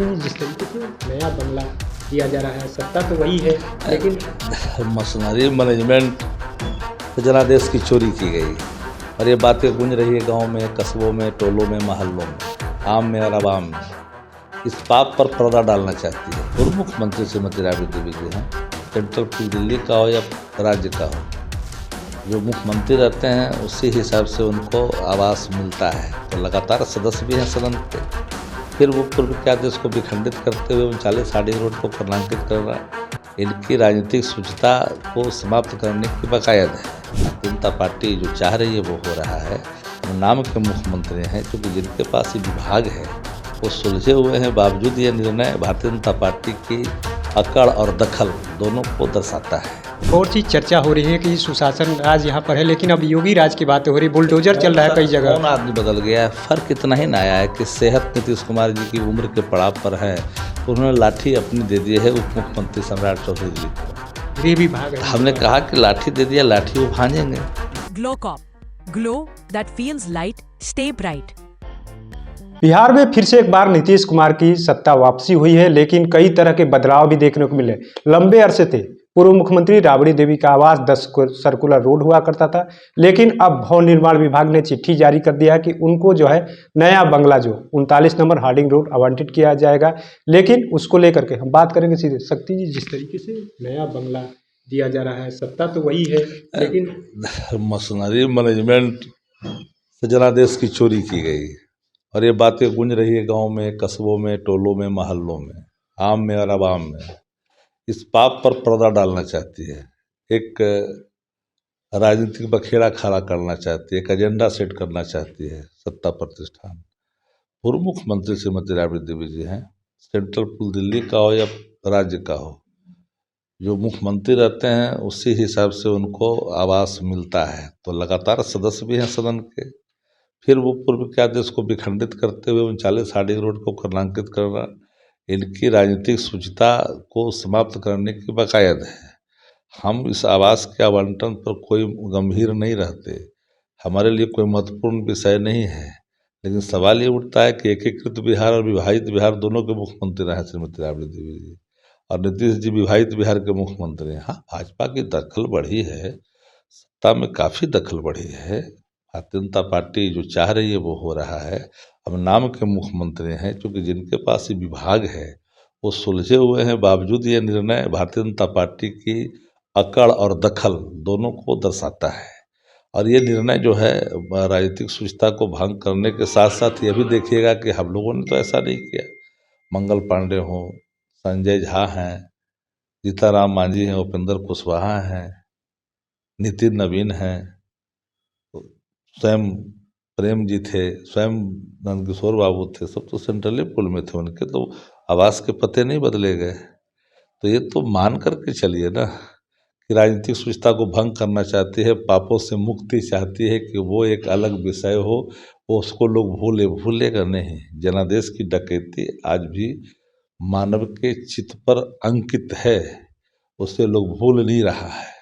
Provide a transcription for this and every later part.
सकती हैं जिस तरीके से नया बंगला दिया जा रहा है, सत्ता तो वही है लेकिन मशीनरी मैनेजमेंट जनादेश की चोरी की गई और ये बातें गूंज रही है गांव में, कस्बों में, टोलों में, मोहल्लों में, आम में और अवाम में। इस पाप पर पर्दा डालना चाहती है। पूर्व मुख्यमंत्री श्रीमती राबड़ी देवी जी हैं, सेंट्रल पुल दिल्ली का हो या राज्य का हो, जो मुख्यमंत्री रहते हैं उसी हिसाब से उनको आवास मिलता है। तो लगातार सदस्य भी हैं सदन के, फिर वो पूर्व के आदेश को विखंडित करते हुए 39 आरडी रोड को क्रांतित करना इनकी राजनीतिक शुचिता को समाप्त करने की बाकायद है। भारतीय जनता पार्टी जो चाह रही है वो हो रहा है। हम नाम के मुख्यमंत्री हैं क्योंकि जिनके पास ये विभाग है वो सुलझे हुए हैं, बावजूद ये निर्णय भारतीय जनता पार्टी की अकड़ और दखल दोनों को दर्शाता है। और चीज चर्चा हो रही है कि सुशासन राज यहाँ पर है, लेकिन अब योगी राज की बातें हो रही, बुलडोजर चल रहा है कई जगह। कौन आदमी बदल गया है, फर्क इतना ही ना आया है कि सेहत नीतीश कुमार जी की उम्र के पड़ाव पर है तो उन्होंने लाठी अपनी दे दी है उप मुख्यमंत्री सम्राट चौधरी जी को। गृह विभाग हमने कहा कि लाठी दे दिया, लाठी वो भांजेंगे। Glow that feels light, stay bright. Bihar में फिर से एक बार नीतीश कुमार की सत्ता वापसी हुई है, लेकिन कई तरह के बदलाव भी देखने को मिले। लंबे अरसे से पूर्व मुख्यमंत्री राबड़ी देवी का आवास 10 सर्कुलर रोड हुआ करता था, लेकिन अब भवन निर्माण विभाग ने चिट्ठी जारी कर दिया है कि उनको जो है नया बंगला जो 39 नंबर हार्डिंग रोड आवंटित किया जाएगा। लेकिन उसको लेकर के हम बात करेंगे सीधे। शक्ति जी, जिस तरीके से नया बंगला दिया जा रहा है, सत्ता तो वही है लेकिन मशीनरी मैनेजमेंट से जनादेश की चोरी की गई और ये बातें गूंज रही है गांव में, कस्बों में, टोलों में, मोहल्लों में, आम में और अवाम में। इस पाप पर पर्दा डालना चाहती है, एक राजनीतिक बखेड़ा खड़ा करना चाहती है, एक एजेंडा सेट करना चाहती है सत्ता प्रतिष्ठान। पूर्व मुख्यमंत्री श्रीमती राबड़ी देवी जी हैं, सेंट्रल पुल दिल्ली का हो या राज्य का हो, जो मुख्यमंत्री रहते हैं उसी हिसाब से उनको आवास मिलता है। तो लगातार सदस्य भी हैं सदन के, फिर वो पूर्व के आदेश को विखंडित करते हुए 39 आरडी रोड को क्रांतित करना इनकी राजनीतिक शुचिता को समाप्त करने की बाकायद है। हम इस आवास के आवंटन पर कोई गंभीर नहीं रहते, हमारे लिए कोई महत्वपूर्ण विषय नहीं है, लेकिन सवाल ये उठता है कि एकीकृत बिहार और विभाजित बिहार दोनों के मुख्यमंत्री रहे श्रीमती राबड़ी देवी जी, और नीतीश जी विभाजित बिहार के मुख्यमंत्री हैं। हाँ, भाजपा की दखल बढ़ी है, सत्ता में काफ़ी दखल बढ़ी है। भारतीय जनता पार्टी जो चाह रही है वो हो रहा है। हम नाम के मुख्यमंत्री हैं क्योंकि जिनके पास ये विभाग है वो सुलझे हुए हैं, बावजूद ये निर्णय भारतीय जनता पार्टी की अकड़ और दखल दोनों को दर्शाता है। और ये निर्णय जो है राजनीतिक शुचिता को भंग करने के साथ साथ ये भी देखिएगा कि हम लोगों ने तो ऐसा नहीं किया। मंगल पांडे हों, संजय झा हैं, जीताराम मांझी हैं, उपेंद्र कुशवाहा हैं, नितिन नवीन हैं, स्वयं प्रेम जी थे, स्वयं नंदकिशोर बाबू थे, सब तो सेंट्रली पुल में थे, उनके तो आवास के पते नहीं बदले गए। तो ये तो मान करके चलिए ना कि राजनीतिक शुचिता को भंग करना चाहती है, पापों से मुक्ति चाहती है कि वो एक अलग विषय हो, वो उसको लोग भूलेगा नहीं। जनादेश की डकैती आज भी मानव के चित्त पर अंकित है, उसे लोग भूल नहीं रहा है।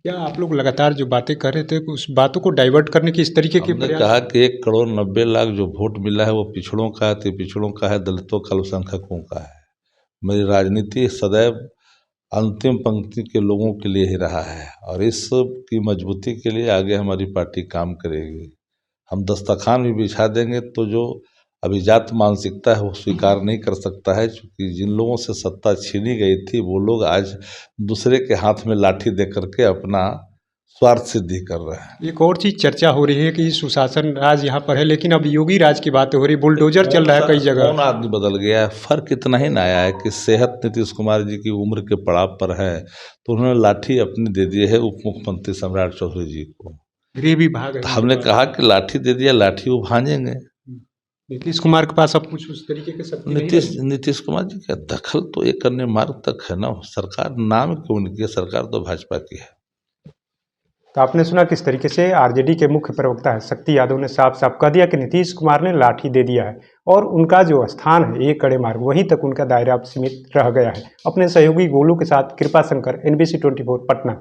क्या आप लोग लगातार जो बातें कर रहे थे उस बातों को डाइवर्ट करने की इस तरीके की हमने कहा कि 1,90,00,000 जो वोट मिला है वो पिछड़ों का है, तो पिछड़ों का है, दलितों का, अल्पसंख्यकों का है। मेरी राजनीति सदैव अंतिम पंक्ति के लोगों के लिए ही रहा है और इस की मजबूती के लिए आगे हमारी पार्टी काम करेगी। हम दस्तरखान भी बिछा देंगे तो जो अभिजात मानसिकता है वो स्वीकार नहीं कर सकता है, क्योंकि जिन लोगों से सत्ता छीनी गई थी वो लोग आज दूसरे के हाथ में लाठी दे करके अपना स्वार्थ सिद्धि कर रहे हैं। एक और चीज चर्चा हो रही है कि सुशासन राज यहाँ पर है, लेकिन अब योगी राज की बातें हो रही, बुलडोजर चल रहा है कई जगह। कौन आदमी बदल गया है, फर्क इतना ही ना आया है कि सेहत नीतीश कुमार जी की उम्र के पड़ाव पर है तो उन्होंने लाठी अपनी दे दी है उप मुख्यमंत्री सम्राट चौधरी जी को। गृह विभाग हमने कहा कि लाठी दे दिया, लाठी वो भांजेंगे। नीतीश कुमार के पास अब कुछ उस तरीके के शक्ति नहीं है। नीतीश कुमार जी का दखल तो एक अन्य मार्ग तक है ना, सरकार नाम क्यों उनकी है, सरकार तो भाजपा की है। तो आपने सुना किस तरीके से आरजेडी के मुख्य प्रवक्ता है शक्ति यादव ने साफ साफ कह दिया कि नीतीश कुमार ने लाठी दे दिया है और उनका जो स्थान है एक कड़े मार्ग वहीं तक उनका दायरा सीमित रह गया है। अपने सहयोगी गोलू के साथ कृपा शंकर, NBC 24 पटना।